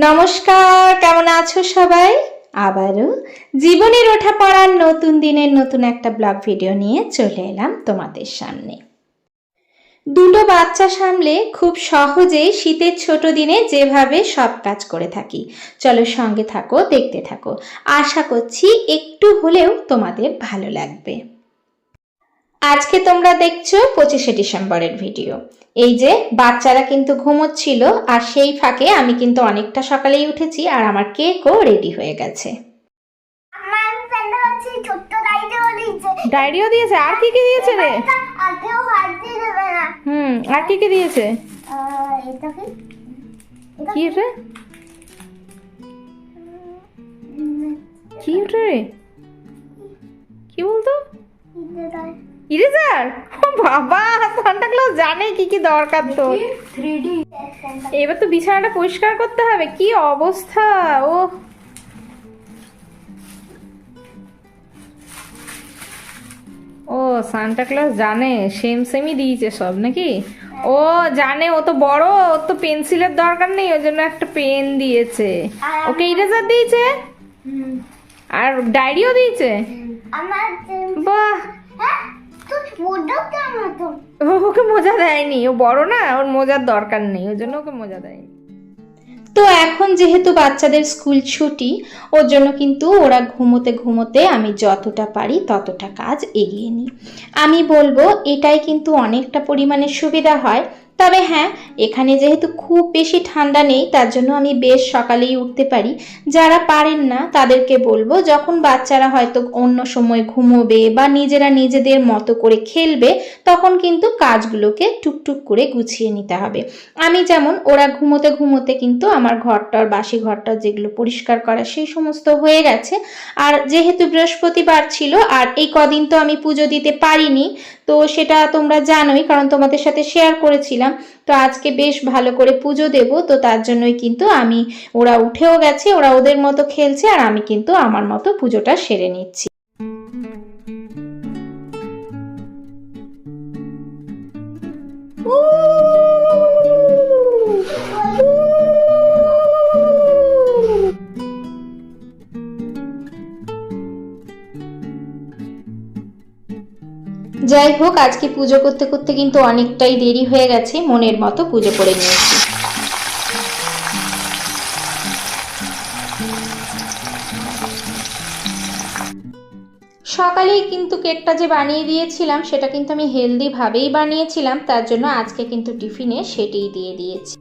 নমস্কার, কেমন আছো সবাই? আবারও জীবনের ওঠা পড়ার নতুন দিনের নতুন একটা ব্লগ ভিডিও নিয়ে চলে এলাম তোমাদের সামনে। দুটো বাচ্চা সামলে খুব সহজেই শীতের ছোট দিনে যেভাবে সব কাজ করে থাকি, চলো সঙ্গে থাকো, দেখতে থাকো। আশা করছি একটু হলেও তোমাদের ভালো লাগবে। আজকে তোমরা দেখছো 25শে ডিসেম্বরের ভিডিও। এই যে বাচ্চারা কিন্তু ঘুমোচ্ছিল, আর সেই ফাঁকে আমি কিন্তু অনেকটা সকালেই উঠেছি, আর আমার কেকও রেডি হয়ে গেছে। ডায়েরিও দিয়েছে, আর কি কি দিয়েছে রে? আর কি কি দিয়েছে? কি রে, কি রে, কি বলতো? ইরেজার? বাবা, সান্টা ক্লজ জানে কি কি দরকার তোর। এবার তো বিছানাটা পরিষ্কার করতে হবে, কি অবস্থা। ও সান্টা ক্লজ জানে, সেমই দিয়েছে সব নাকি? ও জানে, ও তো বড়, ওর তো পেন্সিলের দরকার নেই, ওই জন্য একটা পেন দিয়েছে। ওকে ইরেজার দিয়েছে, আর ডায়েরিও দিয়েছে। বাহ, ওকে মোজা দেয়নি, ও বড় না, ওর মোজার দরকার নেই, ওই জন্য ওকে মোজা দেয়নি। তো এখন যেহেতু বাচ্চাদের স্কুল ছুটি, ওর জন্য কিন্তু ওরা ঘুমোতে ঘুমোতে আমি যতটা পারি ততটা কাজ এগিয়ে নিই। আমি বলবো এটাই কিন্তু অনেকটা পরিমাণে সুবিধা হয়। তবে হ্যাঁ, এখানে যেহেতু খুব বেশি ঠান্ডা নেই, তার জন্য আমি বেশ সকালেই উঠতে পারি। যারা পারেন না তাদেরকে বলবো, যখন বাচ্চারা হয়তো অন্য সময় ঘুমোবে বা নিজেরা নিজেদের মতো করে খেলবে, তখন কিন্তু কাজগুলোকে টুকটুক করে গুছিয়ে নিতে হবে। আমি যেমন ওরা ঘুমোতে ঘুমোতে কিন্তু আমার ঘরটার, বাসি ঘরটা যেগুলো পরিষ্কার করা, সেই সমস্ত হয়ে গেছে। আর যেহেতু বৃহস্পতিবার ছিল, আর এই কদিন তো আমি পুজো দিতে পারিনি, তো সেটা তোমরা জানোই, কারণ তোমাদের সাথে শেয়ার করেছিলাম। তো আজকে বেশ ভালো করে পুজো দেব, তো তার জন্যই কিন্তু ওরা উঠেও গেছে, ওরা ওদের মতো খেলছে, আর আমি কিন্তু আমার মতো পুজোটা সেরে নিচ্ছি। যাই হোক, আজকে পুজো করতে করতে কিন্তু অনেকটাই দেরি হয়ে গেছে, মনের মতো পুজো করে নিয়েছি। সকালেই কিন্তু কেকটা যে বানিয়ে দিয়েছিলাম, সেটা কিন্তু আমি হেলদি ভাবেই বানিয়েছিলাম, তার জন্য আজকে কিন্তু টিফিনে সেটাই দিয়ে দিয়েছি।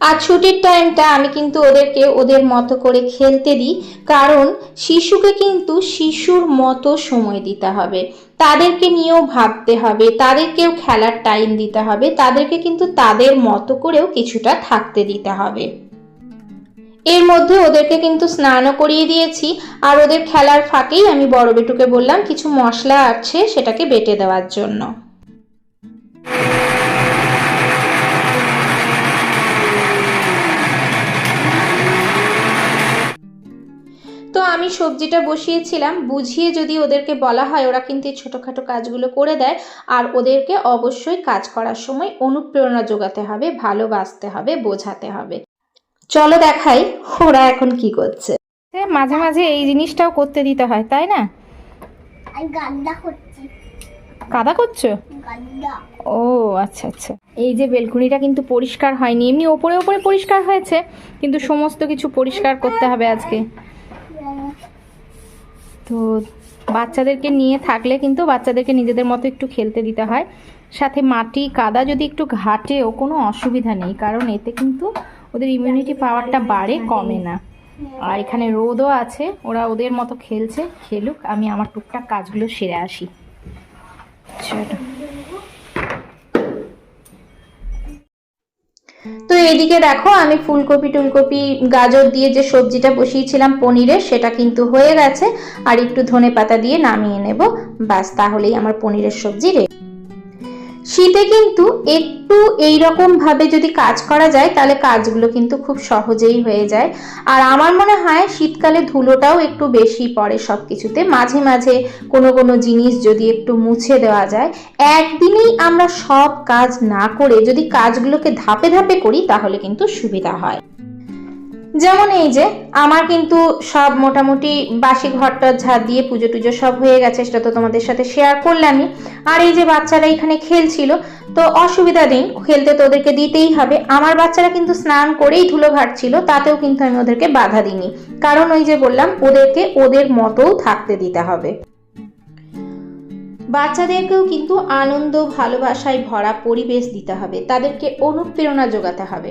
আর ছুটির টাইমটা আমি কিন্তু ওদেরকে ওদের মতো করে খেলতে দিই, কারণ শিশুকে কিন্তু শিশুর মতো সময় দিতে হবে, তাদেরকে নিয়েও ভাবতে হবে, তাদেরকেও খেলার টাইম দিতে হবে, তাদেরকে কিন্তু তাদের মতো করেও কিছুটা থাকতে দিতে হবে। এর মধ্যে ওদেরকে কিন্তু স্নানও করিয়ে দিয়েছি, আর ওদের খেলার ফাঁকেই আমি বড় বেটুকে বললাম কিছু মশলা আছে সেটাকে বেটে দেওয়ার জন্য। তো আমি সবজিটা বসিয়েছিলাম, বুঝিয়ে যদি ওদেরকে বলা হয়, ওরা কিন্তু এই ছোটোখাটো কাজগুলো করে দেয়। আর ওদেরকে অবশ্যই কাজ করার সময় অনুপ্রেরণা যোগাতে হবে, ভালোবাসতে হবে, বোঝাতে হবে। চলো দেখাই ওরা এখন কি করছে। মাঝে মাঝে এই জিনিসটাও করতে দিতে হয়, তাই না? কাদা করছো? ও আচ্ছা আচ্ছা। এই যে বেলকুনিটা কিন্তু পরিষ্কার হয়নি, এমনি ওপরে ওপরে পরিষ্কার হয়েছে, কিন্তু সমস্ত কিছু পরিষ্কার করতে হবে আজকে। তো বাচ্চাদেরকে নিয়ে থাকলে কিন্তু বাচ্চাদেরকে নিজেদের মতো একটু খেলতে দিতে হয়, সাথে মাটি কাদা যদি একটু ঘাটেও কোনো অসুবিধা নেই, কারণ এতে কিন্তু ওদের ইমিউনিটি পাওয়ারটা বাড়ে, কমে না। আর এখানে রোদও আছে, ওরা ওদের মতো খেলছে, খেলুক, আমি আমার টুকটাক কাজগুলো সেরে আসি। তো এদিকে দেখো, আমি ফুলকপি টুলকপি গাজর দিয়ে যে সবজিটা বসিয়েছিলাম পনিরের, সেটা কিন্তু হয়ে গেছে, আর একটু ধনেপাতা দিয়ে নামিয়ে নেব, ব্যাস, তাহলেই আমার পনিরের সবজি রেডি। শীতে কিন্তু একটু এইরকম ভাবে যদি কাজ করা যায়, তাহলে কাজগুলো কিন্তু খুব সহজেই হয়ে যায়। আর আমার মনে হয় শীতকালে ধুলোটাও একটু বেশি পড়ে সব কিছুতে, মাঝে মাঝে কোনো কোনো জিনিস যদি একটু মুছে দেওয়া যায়, একদিনেই আমরা সব কাজ না করে যদি কাজগুলোকে ধাপে ধাপে করি, তাহলে কিন্তু সুবিধা হয়। যেমন এই যে আমার কিন্তু সব মোটামুটি বাসি ঘরটা ঝাড় দিয়ে পুজো টুজো সব হয়ে গেছে, সেটা তো তোমাদের সাথে শেয়ার করলামই। আর এই যে বাচ্চারা এখানে খেলছিল, তো অসুবিধা নেই, খেলতে তো ওদেরকে দিতেই হবে। আমার বাচ্চারা কিন্তু স্নান করেই ধুলো ঘাটছিল, তাতেও কিন্তু আমি ওদেরকে বাধা দিইনি, কারণ ওই যে বললাম ওদেরকে ওদের মতোও থাকতে দিতে হবে। বাচ্চাদেরকেও কিন্তু আনন্দ ভালোবাসায় ভরা পরিবেশ দিতে হবে, তাদেরকে অনুপ্রেরণা যোগাতে হবে।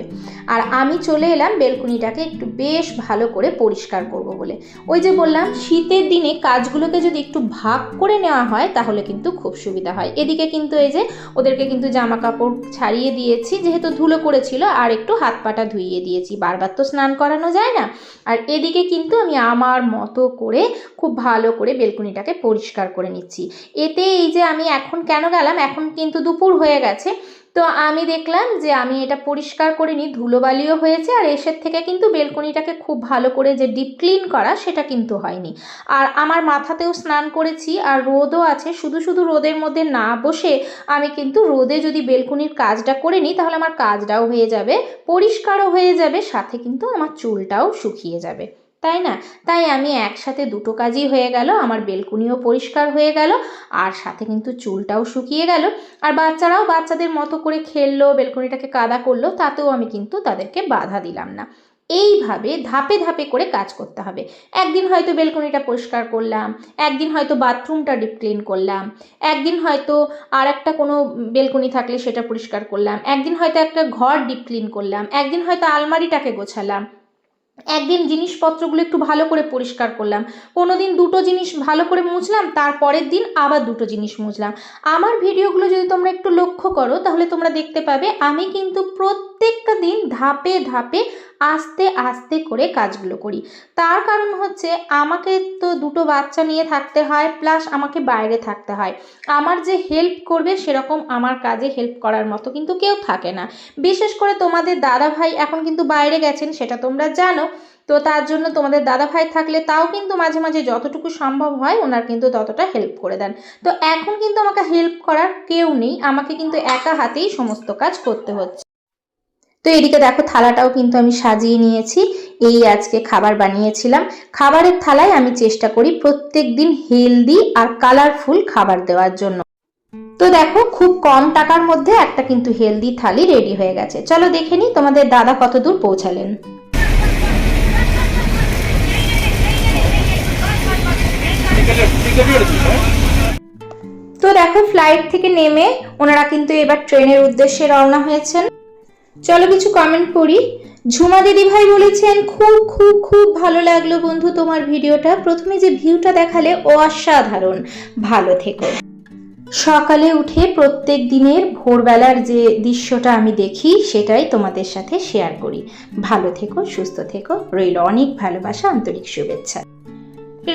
আর আমি চলে এলাম বেলকুনিটাকে একটু বেশ ভালো করে পরিষ্কার করব বলে। ওই যে বললাম শীতের দিনে কাজগুলোকে যদি একটু ভাগ করে নেওয়া হয় তাহলে কিন্তু খুব সুবিধা হয়। এদিকে কিন্তু এই যে ওদেরকে কিন্তু জামা কাপড় ছাড়িয়ে দিয়েছি, যেহেতু ধুলো করেছিল, আর একটু হাত পাটা ধুইয়ে দিয়েছি, বারবার তো স্নান করানো যায় না। আর এদিকে কিন্তু আমি আমার মতো করে খুব ভালো করে বেলকুনিটাকে পরিষ্কার করে নিচ্ছি। এতে এই যে আমি এখন কেন গেলাম, এখন কিন্তু দুপুর হয়ে গেছে, তো আমি দেখলাম যে আমি এটা পরিষ্কার করে নিই, ধুলোবালিও হয়েছে, আর এসের থেকে কিন্তু বেলকনিটাকে খুব ভালো করে যে ডিপ ক্লিন করা সেটা কিন্তু হয়নি। আর আমার মাথাতেও স্নান করেছি, আর রোদও আছে, শুধু শুধু রোদের মধ্যে না বসে আমি কিন্তু রোদে যদি বেলকনির কাজটা করে নিই তাহলে আমার কাজটাও হয়ে যাবে, পরিষ্কারও হয়ে যাবে, সাথে কিন্তু আমার চুলটাও শুকিয়ে যাবে, তাই না? তাই আমি একসাথে দুটো কাজই হয়ে গেল, আমার বেলকুনিও পরিষ্কার হয়ে গেল, আর সাথে কিন্তু চুলটাও শুকিয়ে গেল। আর বাচ্চারাও বাচ্চাদের মতো করে খেললো, বেলকুনিটাকে কাদা করলো, তাতেও আমি কিন্তু তাদেরকে বাধা দিলাম না। এইভাবে ধাপে ধাপে করে কাজ করতে হবে। একদিন হয়তো বেলকুনিটা পরিষ্কার করলাম, একদিন হয়তো বাথরুমটা ডিপ ক্লিন করলাম, একদিন হয়তো আর একটা কোনো বেলকুনি থাকলে সেটা পরিষ্কার করলাম, একদিন হয়তো একটা ঘর ডিপ ক্লিন করলাম, একদিন হয়তো আলমারিটাকে গোছালাম, একদিন জিনিসপত্রগুলো একটু ভালো করে পরিষ্কার করলাম, কোনো দিন দুটো জিনিস ভালো করে মুছলাম, তারপরের দিন আবার দুটো জিনিস মুছলাম। আমার ভিডিওগুলো যদি তোমরা একটু লক্ষ্য করো তাহলে তোমরা দেখতে পাবে আমি কিন্তু প্রত্যেকটা দিন ধাপে ধাপে আস্তে আস্তে করে কাজগুলো করি। তার কারণ হচ্ছে আমাকে তো দুটো বাচ্চা নিয়ে থাকতে হয়, প্লাস আমাকে বাইরে থাকতে হয়। আমার যে হেল্প করবে সেরকম আমার কাজে হেল্প করার মতো কিন্তু কেউ থাকে না। বিশেষ করে তোমাদের দাদা ভাই এখন কিন্তু বাইরে গেছেন, সেটা তোমরা জানো। তো তার জন্য তোমাদের দাদা ভাই থাকলে তাও কিন্তু মাঝে মাঝে যতটুকু সম্ভব হয় ওনার কিন্তু ততটা হেল্প করে দেন। তো এখন কিন্তু আমাকে হেল্প করার কেউ নেই, আমাকে কিন্তু একা হাতেই সমস্ত কাজ করতে হচ্ছে। তো এদিকে দেখো থালাটাও কিন্তু আমি সাজিয়ে নিয়েছি, এই আজকে খাবার বানিয়েছিলাম। খাবারের থালায় আমি চেষ্টা করি প্রত্যেক দিন হেলদি আর কালারফুল খাবার দেওয়ার জন্য। তো দেখো খুব কম টাকার মধ্যে একটা কিন্তু হেলদি থালি রেডি হয়ে গেছে। চলো দেখে নিই তোমাদের দাদা কত দূর পৌঁছালেন। তো দেখো ফ্লাইট থেকে নেমে ওনারা কিন্তু এবার ট্রেনের উদ্দেশ্যে রওনা হয়েছেন। চলো কিছু কমেন্ট পড়ি। ঝুমা দিদি ভাই বলেছেন খুব খুব খুব ভালো লাগলো বন্ধু তোমার ভিডিওটা, প্রথমে যে ভিউটা দেখালে অসাধারণ, ভালো থেকো। সকালে উঠে প্রত্যেক দিনের ভোরবেলার যে দৃশ্যটা আমি দেখি সেটাই তোমাদের সাথে শেয়ার করি। ভালো থেকো, সুস্থ থেকো, রইল অনেক ভালোবাসা, আন্তরিক শুভেচ্ছা।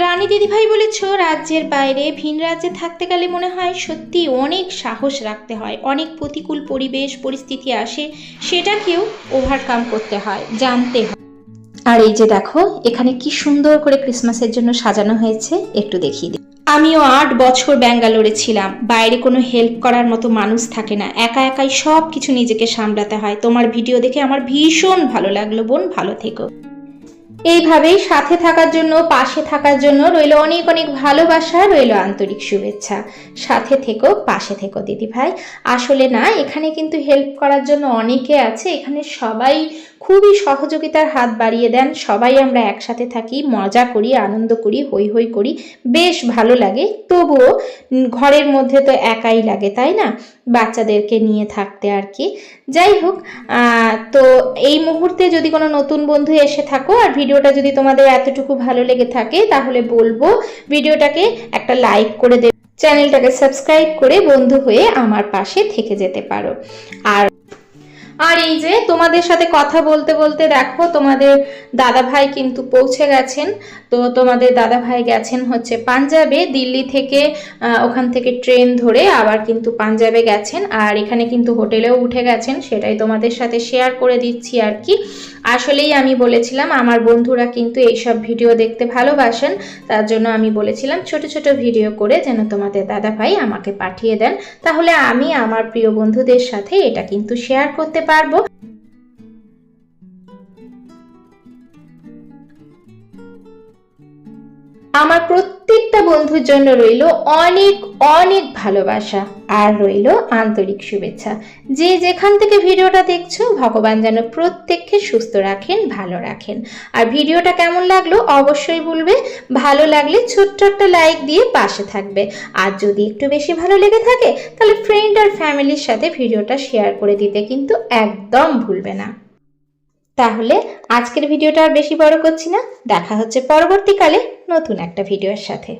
রানী দিদিভাই বলেছ রাজ্যের বাইরে ভিন রাজ্যে থাকতে গেলে মনে হয় সত্যি অনেক সাহস রাখতে হয়, অনেক প্রতিকূল পরিবেশ পরিস্থিতি আসে, সেটাকেও ওভারকাম করতে হয়, জানতে হয়। আর এই যে দেখো এখানে কি সুন্দর করে ক্রিসমাসের জন্য সাজানো হয়েছে, একটু দেখিয়ে দিই। আমিও 8 বছর ব্যাঙ্গালোরে ছিলাম, বাইরে কোনো হেল্প করার মতো মানুষ থাকে না, একা একাই সব কিছু নিজেকে সামলাতে হয়। তোমার ভিডিও দেখে আমার ভীষণ ভালো লাগলো বোন, ভালো থেকো। এইভাবেই সাথে থাকার জন্য, পাশে থাকার জন্য রইল অনেক অনেক ভালোবাসা, রইল আন্তরিক শুভেচ্ছা। সাথে থেকো, পাশে থেকো দিদি ভাই। আসলে না, এখানে কিন্তু হেল্প করার জন্য অনেকে আছে, এখানে সবাই খুবই সহযোগিতার হাত বাড়িয়ে দেন, সবাই আমরা একসাথে থাকি, মজা করি, আনন্দ করি, হই হই করি, বেশ ভালো লাগে। তবুও ঘরের মধ্যে তো একাই লাগে, তাই না, বাচ্চাদেরকে নিয়ে থাকতে আর কি। যাই হোক, তো এই মুহূর্তে যদি কোনো নতুন বন্ধু এসে থাকো আর ভিডিওটা যদি তোমাদের এতটুকু ভালো লেগে থাকে তাহলে বলবো ভিডিওটাকে একটা লাইক করে দেবে, চ্যানেলটাকে সাবস্ক্রাইব করে বন্ধু হয়ে আমার পাশে থেকে যেতে পারো। আর এই যে তোমাদের সাথে কথা বলতে বলতে দেখো তোমাদের দাদা ভাই কিন্তু পৌঁছে গেছেন। তো তোমাদের দাদা ভাই গেছেন হচ্ছে পাঞ্জাবে, দিল্লি থেকে ওখান থেকে ট্রেন ধরে আবার কিন্তু পাঞ্জাবে গেছেন, আর এখানে কিন্তু হোটেলেও উঠে গেছেন, সেটাই তোমাদের সাথে শেয়ার করে দিচ্ছি আর কি। আসলেই আমি বলেছিলাম আমার বন্ধুরা কিন্তু এইসব ভিডিও দেখতে ভালোবাসেন, তার জন্য আমি বলেছিলাম ছোট ছোট ভিডিও করে যেন তোমাদের দাদা ভাই আমাকে পাঠিয়ে দেন, তাহলে আমি আমার প্রিয় বন্ধুদের সাথে এটা কিন্তু শেয়ার করতে পারবো। আমার প্রত্যেকটা বন্ধুর জন্য রইল অনেক অনেক ভালোবাসা আর রইল আন্তরিক শুভেচ্ছা। যে যেখান থেকে ভিডিওটা দেখছো, ভগবান যেন প্রত্যেককে সুস্থ রাখেন, ভালো রাখেন। আর ভিডিওটা কেমন লাগলো অবশ্যই বলবে। ভালো লাগলে ছোট্ট একটা লাইক দিয়ে পাশে থাকবে। আর যদি একটু বেশি ভালো লেগে থাকে তাহলে ফ্রেন্ড আর ফ্যামিলির সাথে ভিডিওটা শেয়ার করে দিতে কিন্তু একদম ভুলবে না। তাহলে আজকের ভিডিওটা আর বেশি বড় করছি না, দেখা হচ্ছে পরবর্তীকালে নতুন একটা ভিডিওর সাথে।